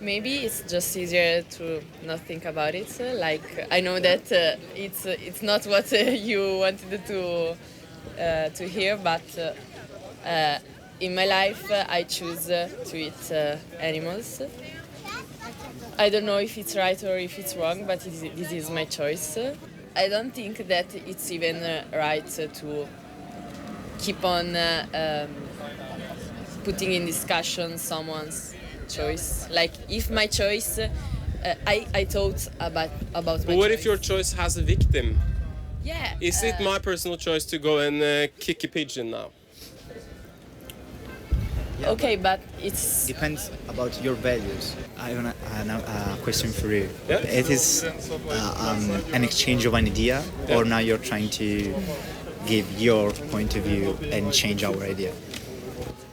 Maybe it's just easier to not think about it. Like I know that it's not what you wanted to hear, but in my life I choose to eat animals. I don't know if it's right or if it's wrong, but this is my choice. I don't think that it's even right to keep on putting in discussion someone's choice. Like if my choice, I thought about my choice. But what if your choice has a victim? Yeah. Is it my personal choice to go and kick a pigeon now? Yeah, Okay, but it's depends about your values. I have a question for you. Yeah. It is an exchange of an idea, Yeah. or now you're trying to give your point of view and change our idea?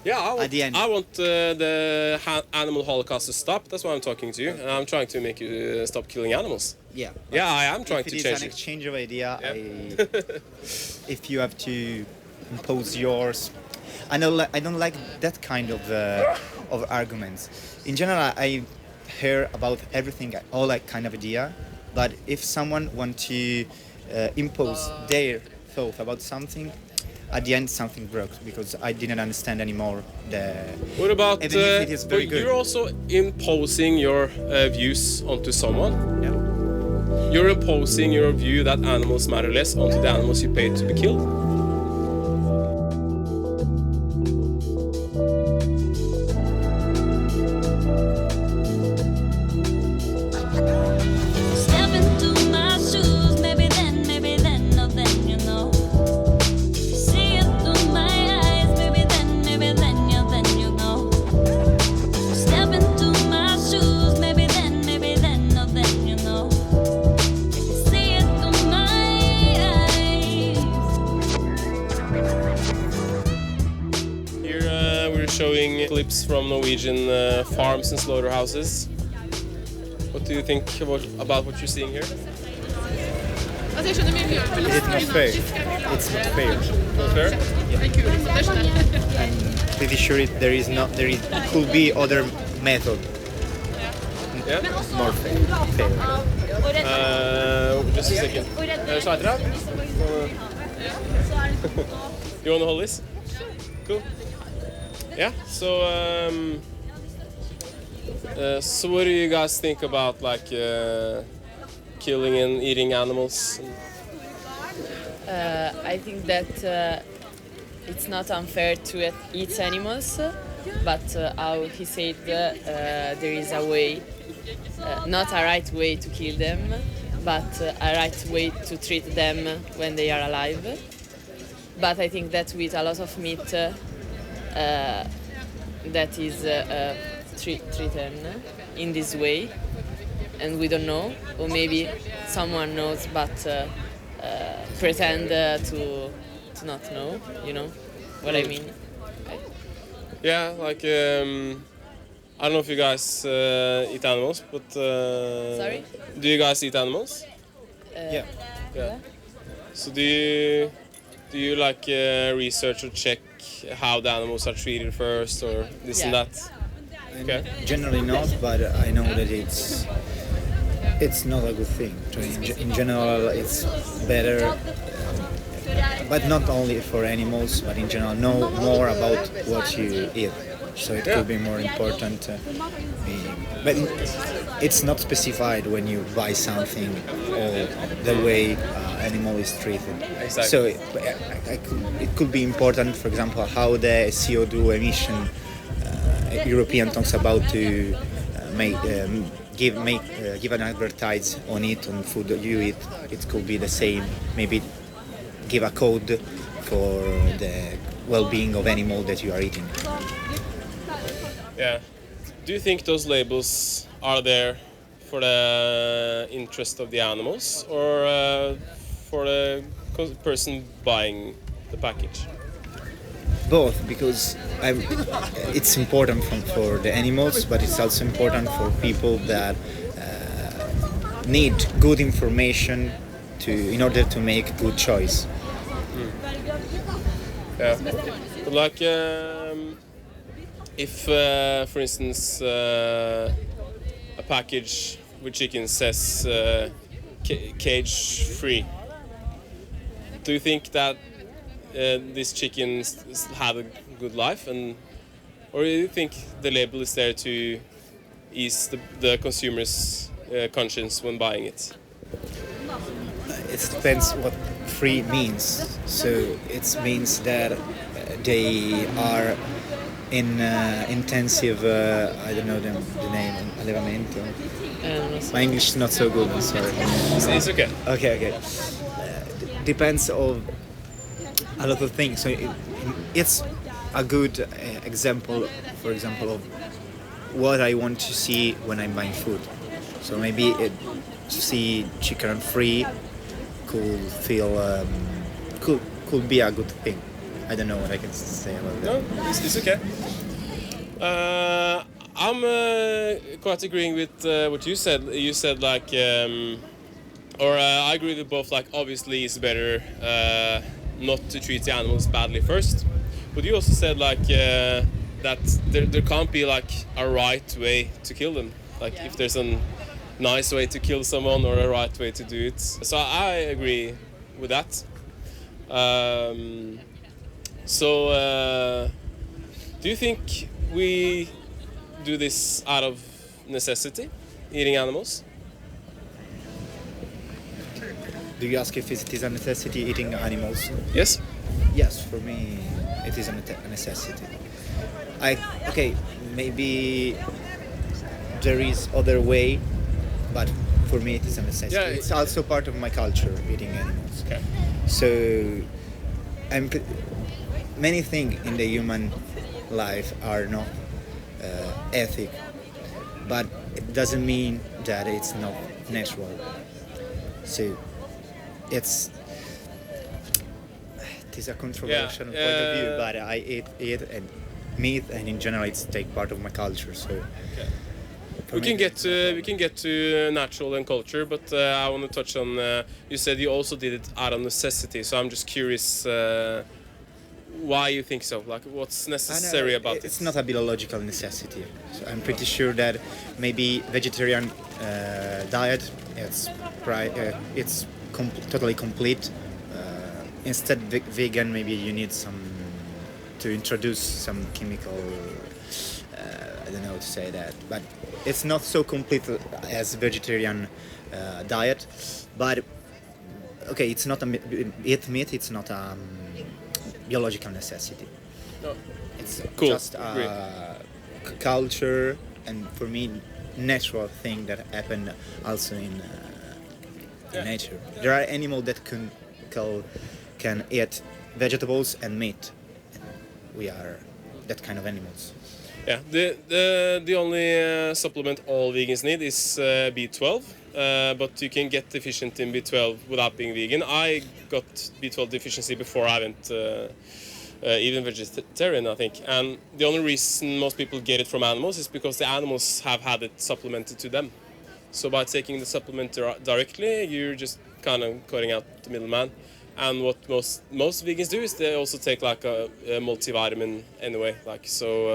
Yeah, At the end. I want the animal holocaust to stop. That's why I'm talking to you. And I'm trying to make you stop killing animals. Yeah. Yeah, I am trying If to it is change an it. exchange of idea, Yeah. if you have to impose yours, I don't like that kind of arguments. In general, I hear about everything, all that kind of idea. But if someone wants to impose their thought about something, at the end something broke because I didn't understand anymore What about even if it is very but good. you're also imposing your views onto someone? Yeah. You're imposing your view that animals matter less onto the animals you pay to be killed. Step into my shoes, maybe then, no then, you know. See it through my eyes, maybe then, you know. Step into my shoes, maybe then, no then, you know. See it through my eyes. Here we're showing clips from Norwegian farms and slaughterhouses. What do you think about what you're seeing here? Is it not fair? It's not fair. Not fair? I'm pretty sure there could be other method Yeah? more fair. Just a second. You want to hold this? Cool. Yeah. So what do you guys think about like killing and eating animals? I think that it's not unfair to eat animals, but how he said there is a way, not a right way to kill them, but a right way to treat them when they are alive. But I think that with a lot of meat that is treated in this way, and we don't know, or maybe someone knows but pretend to not know, you know what I mean? Yeah, like I don't know if you guys eat animals, but Sorry? do you guys eat animals? Yeah. Yeah. So do you like research or check how the animals are treated first, or this and Yeah. that? Okay. Generally not, but I know that it's not a good thing. In general, it's better, but not only for animals, but in general, know more about what you eat. So it could be more important. But it's not specified when you buy something or the way animal is treated. Exactly. So it could be important, for example, how the CO2 emission European talks about to give an advertise on it, on food that you eat. It could be the same. Maybe give a code for the well-being of animal that you are eating. Yeah. Do you think those labels are there for the interest of the animals, or for the person buying the package? Both, because it's important for the animals, but it's also important for people that need good information in order to make good choice. Yeah. But like, if, for instance, package with chicken says cage free. Do you think that these chickens have a good life, or do you think the label is there to ease the consumer's conscience when buying it? It depends what free means. So it means that they are in intensive, I don't know the name, allevamento. My English is not so good, I'm sorry. It's okay. Okay. Depends of a lot of things. So it's a good example, for example, of what I want to see when I'm buying food. So maybe see chicken free could be a good thing. I don't know what I can say about that. No, it's okay. I'm quite agreeing with what you said. You said like, I agree with both. Like, obviously, it's better not to treat the animals badly first. But you also said like that there can't be like a right way to kill them. Like if there's a nice way to kill someone or a right way to do it. So I agree with that. Do you think we do this out of necessity, eating animals? Do you ask if it is a necessity eating animals? Yes. Yes, for me it is a necessity. Maybe there is other way, but for me it is a necessity. Yeah, it's also part of my culture, eating animals. Okay. So many things in the human life are not ethic, but it doesn't mean that it's not natural. So it is a controversial point of view, but I eat and meat, and in general it's take part of my culture. So we can get to natural and culture, but I want to touch on. You said you also did it out of necessity, so I'm just curious why you think so. Like, what's necessary about it? It's not a biological necessity. So I'm pretty sure that maybe vegetarian diet it's totally complete. Instead, vegan, maybe you need to introduce some chemical. I don't know how to say that, but it's not so complete as vegetarian diet. But okay, it's not eat meat. It's not a biological necessity. No. It's cool. Just culture, and for me, natural thing that happen also in nature. There are animals that can eat vegetables and meat. We are that kind of animals. Yeah, the only supplement all vegans need is B12, but you can get deficient in B12 without being vegan. I got B12 deficiency before I went even vegetarian, I think. And the only reason most people get it from animals is because the animals have had it supplemented to them. So by taking the supplement directly, you're just kind of cutting out the middleman. And what most vegans do is they also take like a multivitamin anyway. Like so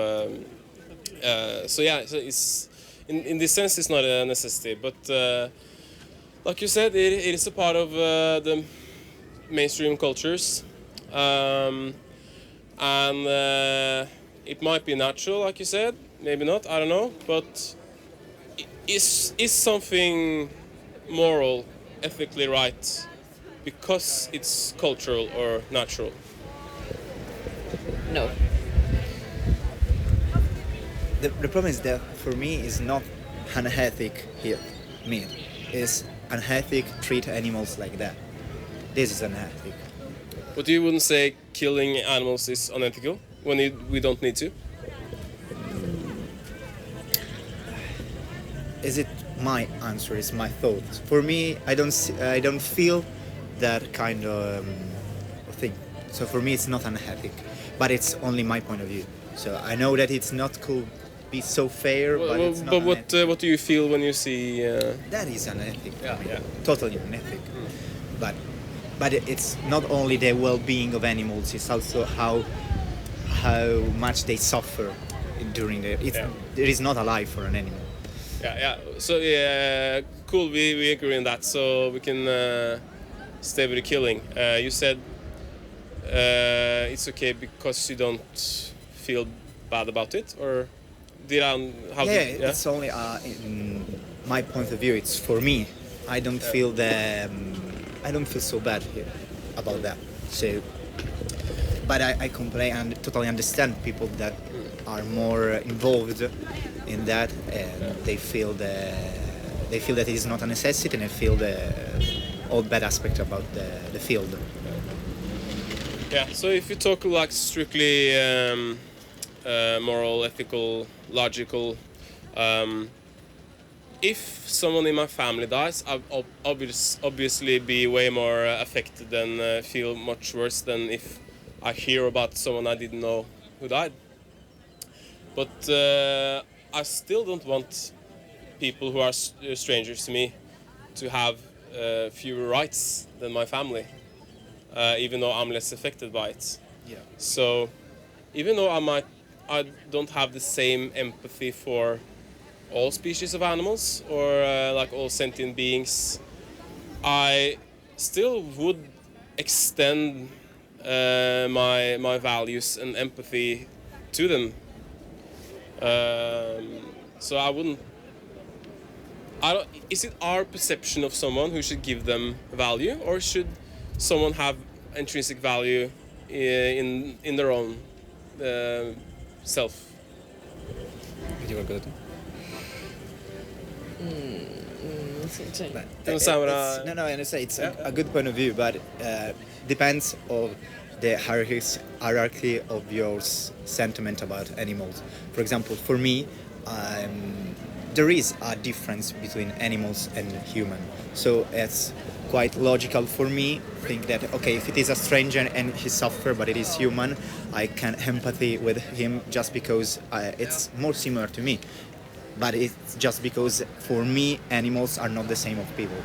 it's in this sense it's not a necessity. But like you said, it is a part of the mainstream cultures, and it might be natural, like you said, maybe not. I don't know, but is something moral, ethically right because it's cultural or natural? No. The problem is that for me is not unethic here. Meat is unethic treat animals like that. This is unethic. But you wouldn't say killing animals is unethical when we don't need to? Is it my answer? Is my thoughts? For me, I don't feel that kind of thing. So for me, it's not unethic, but it's only my point of view. So I know that it's not could be so fair, but it's not. But what do you feel when you see? That is unethic. Yeah, yeah. Totally unethic. But it's not only the well-being of animals; it's also how much they suffer during the. There is not a life for an animal. Yeah. So yeah, cool. We agree on that. So we can stay with the killing. You said it's okay because you don't feel bad about it, or did I? How Yeah, did, it's only in my point of view. It's for me. I don't feel I don't feel so bad here about that. So, but I completely and totally understand people that are more involved in that, and they feel that it is not a necessity, and they feel the all bad aspect about the field. Yeah. So if you talk like strictly moral, ethical, logical. If someone in my family dies, I'll obviously be way more affected and feel much worse than if I hear about someone I didn't know who died. But I still don't want people who are strangers to me to have fewer rights than my family, even though I'm less affected by it. Yeah. So even though I don't have the same empathy for all species of animals or like all sentient beings, I still would extend my values and empathy to them. So I wouldn't. I don't. Is it our perception of someone who should give them value, or should someone have intrinsic value in their own self? You were good. No, and I say it's a good point of view, but depends of the hierarchy of your sentiment about animals. For example, for me, there is a difference between animals and human, so it's quite logical for me think that okay, if it is a stranger and he suffers but it is human, I can empathy with him just because it's more similar to me. But it's just because for me animals are not the same of people.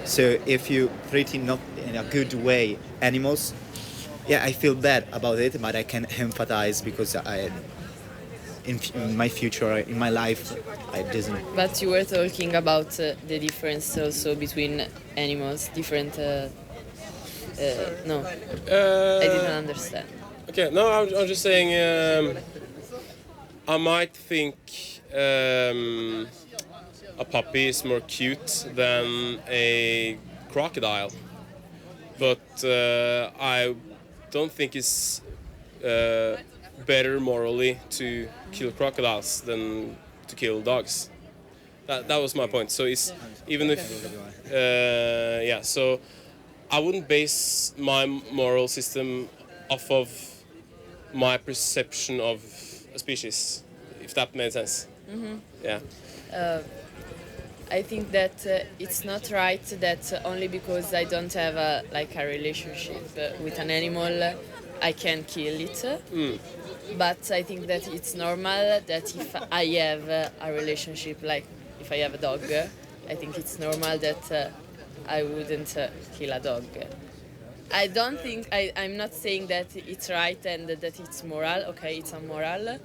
So if you treat it not in a good way animals, yeah, I feel bad about it, but I can empathize because in my future, in my life, I doesn't. But you were talking about the difference also between animals, different. No, I didn't understand. Okay, no, I'm just saying. I might think a puppy is more cute than a crocodile, but I don't think it's better morally to kill crocodiles than to kill dogs. That was my point. So it's even if yeah, so I wouldn't base my moral system off of my perception of a species, if that made sense. Mm-hmm. Yeah. I think that it's not right that only because I don't have a relationship with an animal, I can kill it. But I think that it's normal that if I have a relationship, like if I have a dog, I think it's normal that I wouldn't kill a dog. I don't think, I'm not saying that it's right and that it's moral. Okay, it's immoral.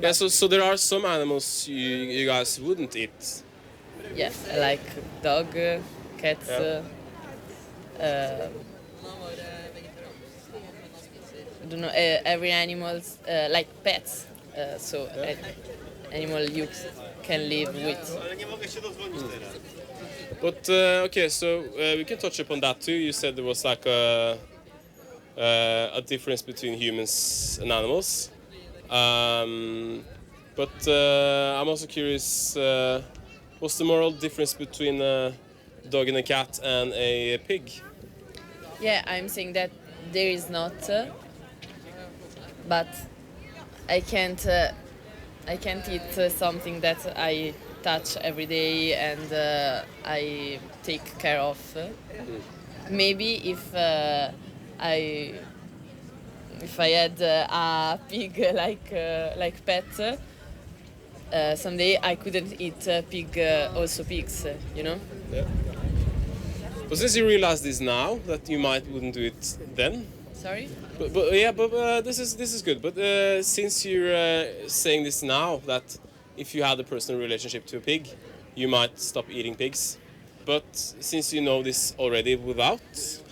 Yeah, so there are some animals you guys wouldn't eat. Yes, like dog, cats. I don't know, every animals, like pets. So animal you can live with. But okay, so we can touch upon that too. You said there was like a difference between humans and animals. But I'm also curious, what's the moral difference between a dog and a cat and a pig? Yeah, I'm saying that there is not, but I can't eat something that I touch every day and I take care of. Maybe if I had a pig like pet, someday I couldn't eat also pigs, you know? Yeah. But since you realize this now, that you wouldn't do it then. Sorry? But this is good. But since you're saying this now, that if you had a personal relationship to a pig, you might stop eating pigs. But since you know this already without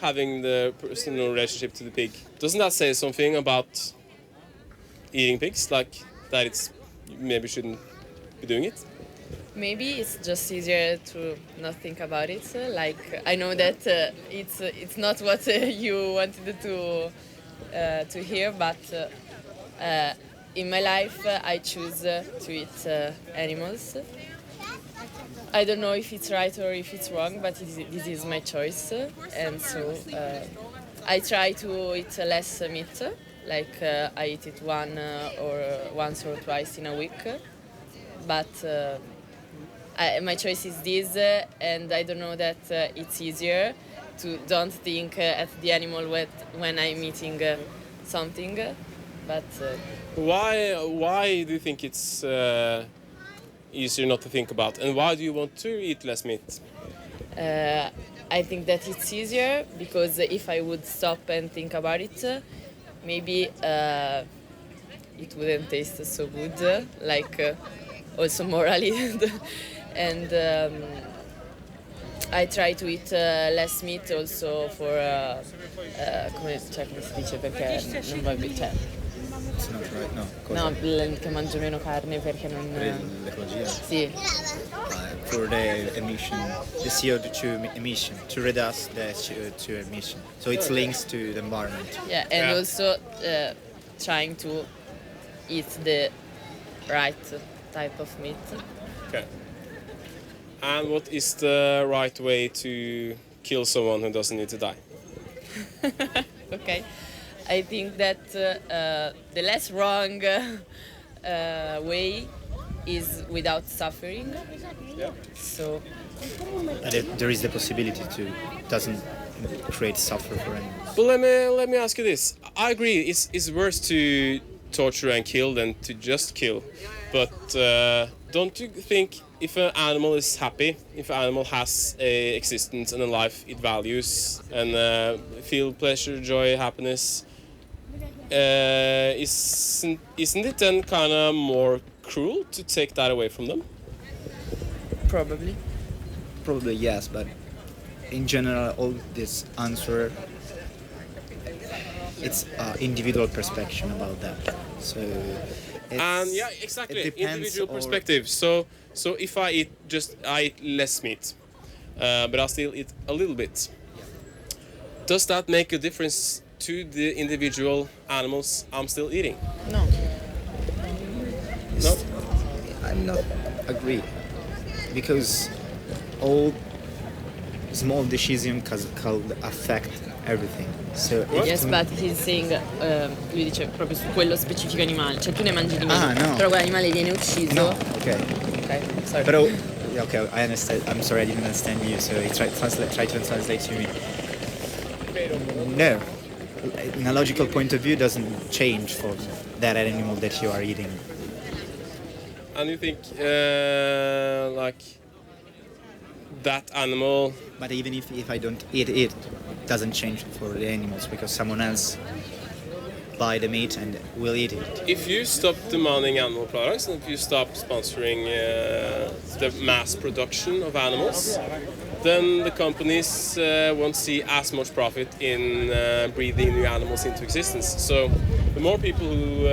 having the personal relationship to the pig, doesn't that say something about eating pigs? Like that it's you maybe shouldn't be doing it? Maybe it's just easier to not think about it. Like I know that it's not what you wanted to hear, but in my life I choose to eat animals. I don't know if it's right or if it's wrong, but this is my choice, and so I try to eat less meat. Like I eat it once or twice in a week, but my choice is this, and I don't know that it's easier to don't think at the animal when I'm eating something, but Why do you think it's easier not to think about, and why do you want to eat less meat? I think that it's easier because if I would stop and think about it, maybe it wouldn't taste so good, like also morally. And I try to eat less meat also for come si dice perché non va bene, cioè, It's not right, no. no, che mangio meno carne perché non L'ecologia. sì, For the emission, the CO2 emission, to reduce the CO2 emission. So it's links to the environment. yeah, and Yeah. also trying to eat the right type of meat. Okay. And what is the right way to kill someone who doesn't need to die? Okay, I think that the less wrong way is without suffering. Yeah. So And there is the possibility to doesn't create suffer for animals. But let me ask you this. I agree. It's worse to torture and kill than to just kill. But don't you think if an animal is happy, if an animal has a existence and a life it values and feel pleasure, joy, happiness, isn't it then kind of more cruel to take that away from them? probably. Probably yes, but in general, all this answer, it's individual perspective about that. So. And yeah, exactly. It depends Individual or- perspective. So if I eat less meat, but I still eat a little bit. Does that make a difference to the individual animals I'm still eating? No. No. I'm not agree because all small decisions can affect everything. So if Yes, but he's saying, lui dice proprio su quello specifico animale, cioè tu ne mangi di meno, Ah, no. però quell'animale viene ucciso. no, okay, Ok, sorry. but okay, I understand. I'm sorry, I didn't understand you. So try to translate to me. No, in a logical point of view, doesn't change for that animal that you are eating. And you think like that animal? But even if I don't eat it, doesn't change for the animals because someone else buy the meat and will eat it. If you stop demanding animal products and if you stop sponsoring the mass production of animals, then the companies won't see as much profit in breathing new animals into existence. So the more people who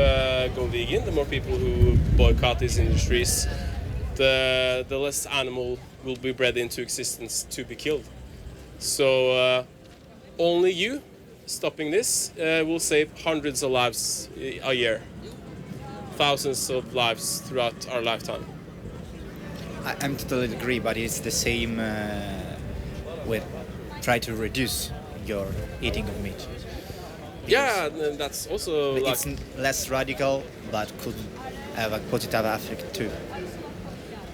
go vegan, the more people who boycott these industries, the less animal will be bred into existence to be killed. So only you stopping this will save hundreds of lives a year, thousands of lives throughout our lifetime. I'm totally agree, but it's the same with try to reduce your eating of meat. Yeah, and that's also like It's less radical, but could have a positive effect too.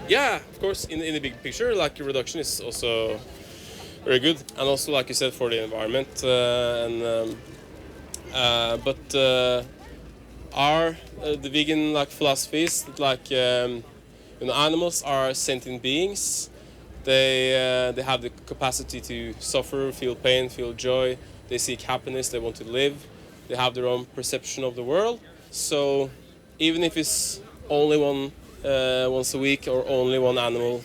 yeah, of course, in the big picture, like reduction is also very good, and also like you said for the environment. But the vegan like philosophies that like animals are sentient beings. They have the capacity to suffer, feel pain, feel joy. They seek happiness. They want to live. They have their own perception of the world. So even if it's only one once a week or only one animal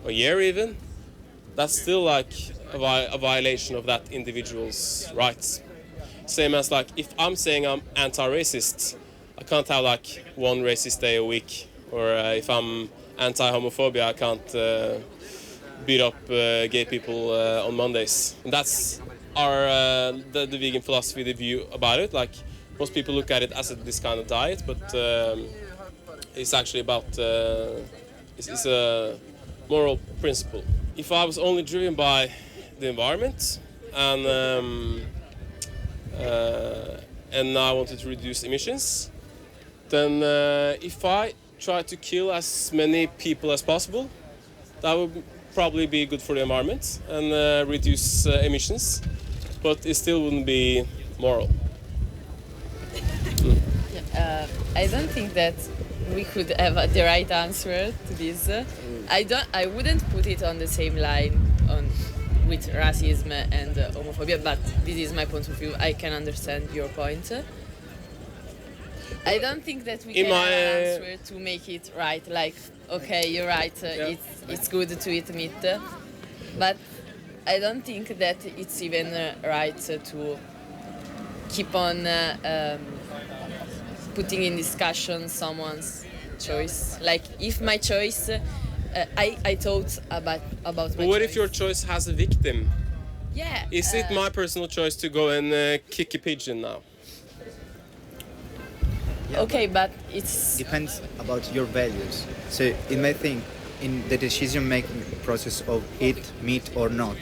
a year even, that's still like a violation of that individual's rights. Same as like if I'm saying I'm anti-racist, I can't have like one racist day a week. Or if I'm anti-homophobia, I can't beat up gay people on Mondays. And that's our the vegan philosophy, the view about it. Like most people look at it as this kind of diet, but it's actually about it's a moral principle. If I was only driven by the environment and I wanted to reduce emissions, then if I try to kill as many people as possible, that would probably be good for the environment and reduce emissions, but it still wouldn't be moral. I don't think that we could have the right answer to this. I wouldn't put it on the same line with racism and homophobia, but this is my point of view. I can understand your point. I don't think that we can have an answer to make it right. Like, okay, you're right. It's good to eat meat, but I don't think that it's even right to keep on putting in discussion someone's choice. Like, if my choice, I thought about my But what choice. if your choice has a victim? Yeah. Is it my personal choice to go and kick a pigeon now? Okay, but it's Depends about your values. So it may think in the decision-making process of eat meat or not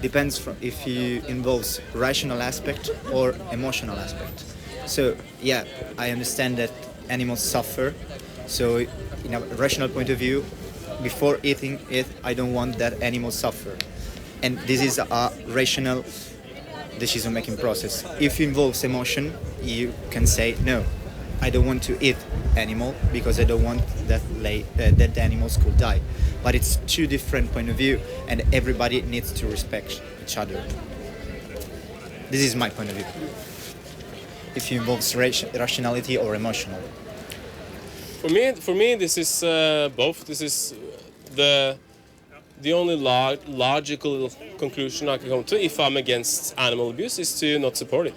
depends from if you involves rational aspect or emotional aspect. So yeah, I understand that animals suffer. So in a rational point of view, before eating it, I don't want that animals suffer. And this is a rational decision-making process. If it involves emotion, you can say no. I don't want to eat animal because I don't want that the animals could die. But it's two different point of view, and everybody needs to respect each other. This is my point of view. If it involves rationality or emotional. For me, this is both. This is the only logical conclusion I can come to if I'm against animal abuse is to not support it.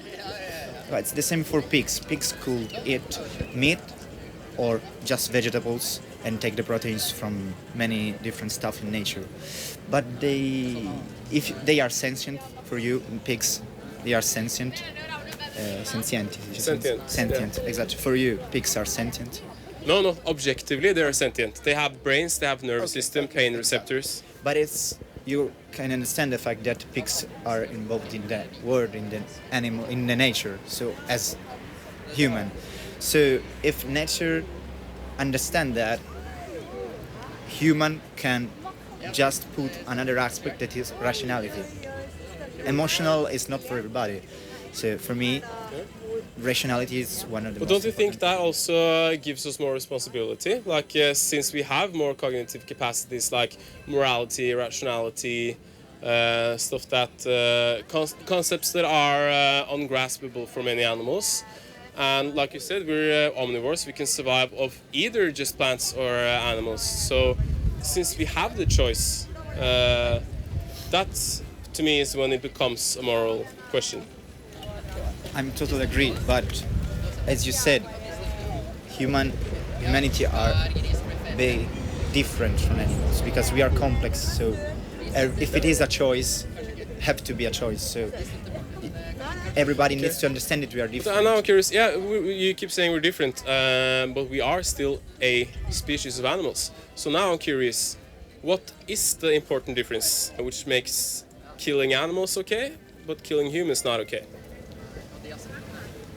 Right, it's the same for pigs. Pigs could eat meat or just vegetables and take the proteins from many different stuff in nature. But if they are sentient for you, pigs, they are sentient. Sentient. Sentient, Exactly. For you, pigs are sentient. No, objectively they are sentient. They have brains, they have nervous system, pain receptors. But you can understand the fact that pigs are involved in the world, in the animal, in the nature. So as human, so if nature understand that, human can just put another aspect that is rationality. Emotional is not for everybody. So for me, rationality is one of the But most don't you think important. that also gives us more responsibility? Like since we have more cognitive capacities like morality, rationality, stuff that concepts that are ungraspable for many animals. And like you said, we're omnivores. We can survive of either just plants or animals. So since we have the choice, that to me is when it becomes a moral question. I'm totally agree, but as you said, humanity are very different from animals because we are complex. So if it is a choice, have to be a choice. So everybody needs to understand that we are different. And now I'm curious. Yeah, you keep saying we're different, but we are still a species of animals. So now I'm curious, what is the important difference which makes killing animals okay, but killing humans not okay?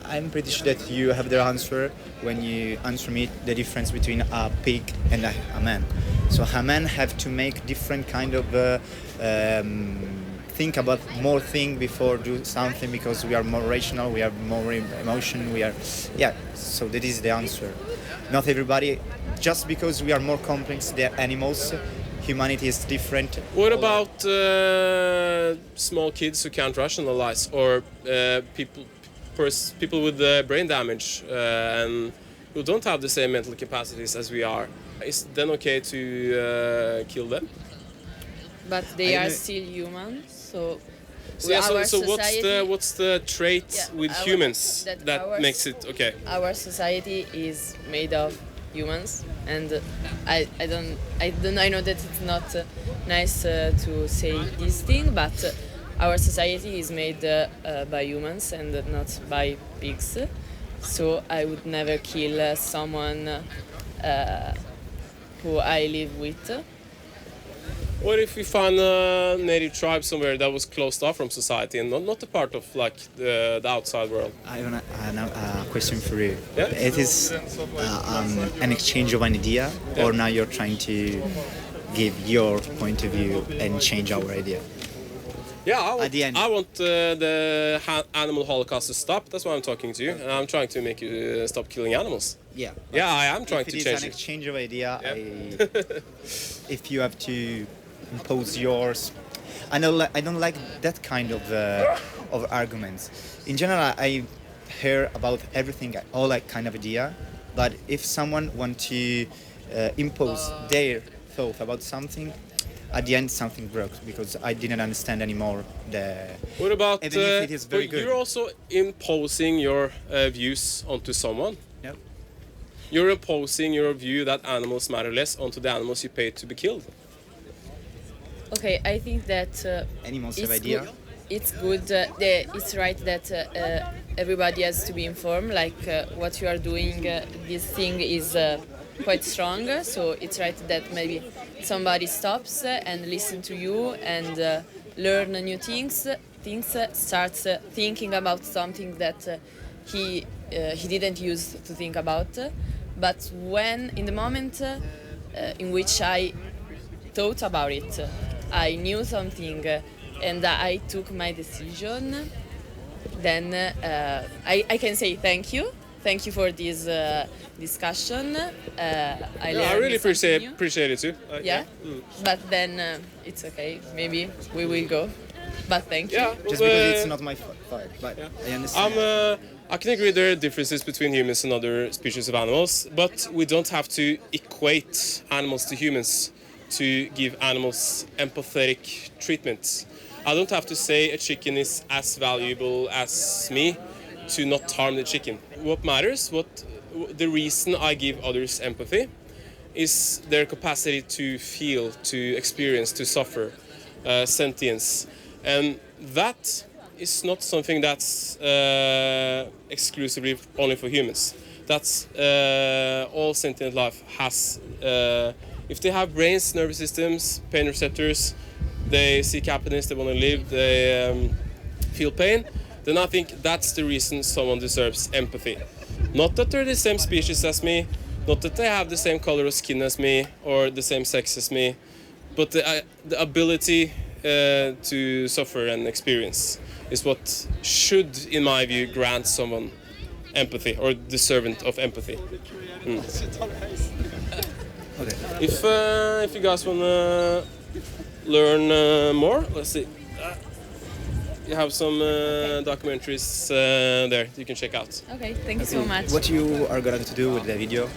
I'm pretty sure that you have the answer when you answer me the difference between a pig and a man. So a man have to make different kind of think about more thing before do something because we are more rational, we have more emotion, so that is the answer. Not everybody, just because we are more complex than animals, humanity is different. What about small kids who can't rationalize or people with brain damage and who don't have the same mental capacities as we are? Is it then okay to kill them? But they I are know- still human, so. So, our so society, what's the trait Yeah, with our- humans that that ours- makes it okay? our society is made of humans, and I know that it's not nice to say this thing, but our society is made by humans and not by pigs. So I would never kill someone who I live with. What if we find a native tribe somewhere that was closed off from society and not a part of like the outside world? I have a question for you. Yeah? It is an exchange of an idea, Yeah. or now you're trying to give your point of view and change our idea? Yeah, At the end. I want the animal holocaust to stop. That's why I'm talking to you. And I'm trying to make you stop killing animals. Yeah. Yeah, I am trying If to it is change an it. exchange of idea, Yeah. if you have to impose yours, I don't like that kind of arguments. In general, I hear about everything, all that kind of idea, but if someone want to impose their thought about something, at the end something broke because I didn't understand anymore the. What about Even if it is very but good. you're also imposing your views onto someone? Yep. You're imposing your view that animals matter less onto the animals you pay to be killed. Okay, I think that Animals have it's idea. good. It's good. It's right that everybody has to be informed. Like what you are doing, this thing is quite strong. So it's right that maybe somebody stops and listen to you and learn new things. Starts thinking about something that he didn't use to think about. But when in the moment in which I thought about it, I knew something, and I took my decision, then I can say thank you. Thank you for this discussion. I Yeah, I really appreciate it too. Yeah, but then it's okay. Maybe we will go. But thank you. Yeah, Just because it's not my fault, but I understand. I can agree there are differences between humans and other species of animals, but we don't have to equate animals to humans to give animals empathetic treatment. I don't have to say a chicken is as valuable as me to not harm the chicken. What matters, the reason I give others empathy is their capacity to feel, to experience, to suffer, sentience. And that is not something that's exclusively only for humans. That's all sentient life has. If they have brains, nervous systems, pain receptors, they seek happiness, they want to live, they feel pain, then I think that's the reason someone deserves empathy. Not that they're the same species as me, not that they have the same color of skin as me or the same sex as me, but the ability to suffer and experience is what should, in my view, grant someone empathy or the servant of empathy. Okay. If you guys wanna learn more, let's see. You have some documentaries there you can check out. Okay, thank you so much. What you are going to do with the video?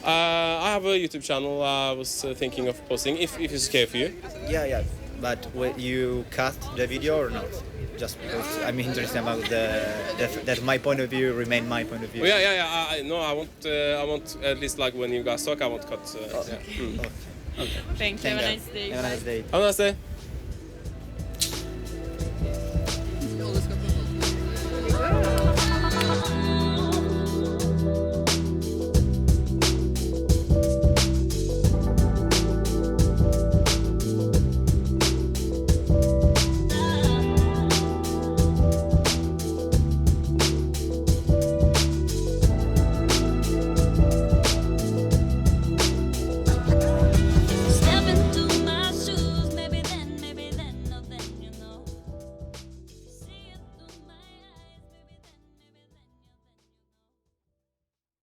I have a YouTube channel I was thinking of posting, if it's okay for you. Yeah. But will you cut the video or not? Just because I'm interested about that my point of view remain my point of view. Oh, yeah. No, I want at least like when you guys talk, I want cut. Yeah. Thank you. Have a nice day. Have a nice day. Have a nice day.